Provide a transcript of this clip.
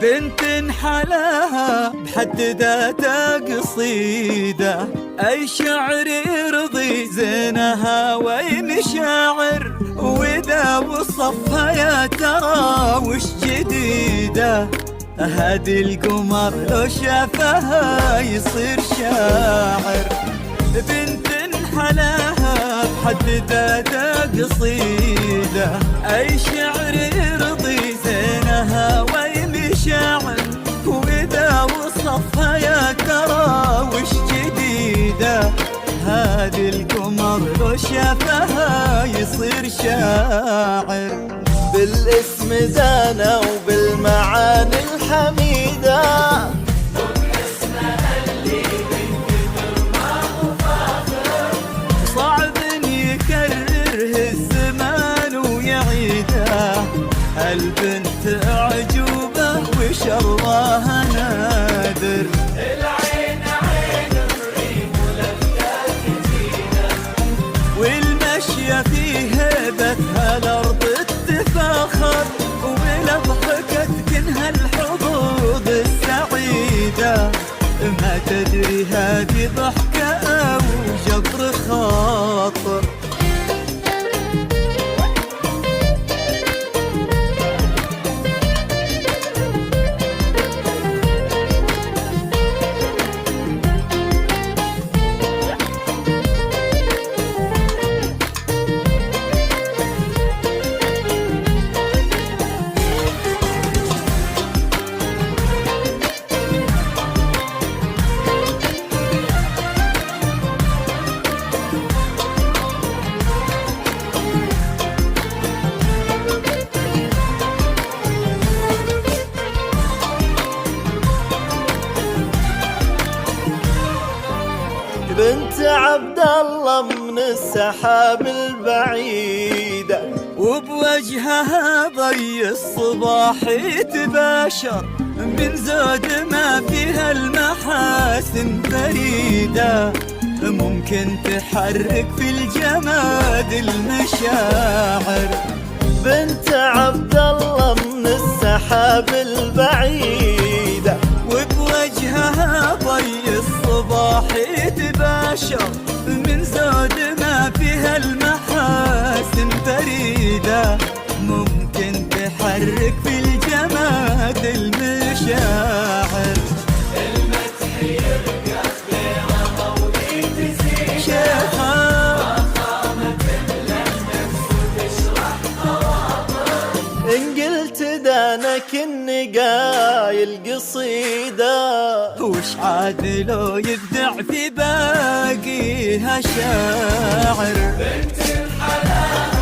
بنت حلاها بحد ذاتها قصيدة، أي شعر يرضي زينها وأي مشاعر، وإذا وصفها يا ترى وش جديدة. هادي القمر لو شافها يصير شاعر. بنت حلاها بحد ذاتها قصيدة، أي شعر يرضي زينها وأي مشاعر، وإذا وصفها يا ترى وش جديدة. هادي القمر لو شافها يصير شاعر. بالاسم زانة وبالمعاني الحميدة، صعب يكرره الزمان ويعيده. البنت أعجوبة وشرها نادر، العين عين الريم ولفتات جديدة، والمشي في هيبتها الأرض تفاخر، ولضحكت كنها الحظوظ السعيدة. ما تدري هذه ضحكة أو جبر خاطر. بنت عبد الله من السحاب البعيدة، وبوجهها ضي الصباح يتباشر، من زود ما فيها المحاسن فريدة. ممكن تحرك في الجماد المشاعر. بنت عبد الله من السحاب البعيدة، وبوجهها ضي الصباح يتباشر، من زود ما فيها المحاسن فريدة. ممكن تحرك في الجماد المشاعر. المدح يرقص بها مولي تزيد، شيخة فخامة النفس وتشرح خواطر. إن قلت دانك إني قايل قصيدة، وش عاد لو يبدع في باقيها شاعر. بنت الحلال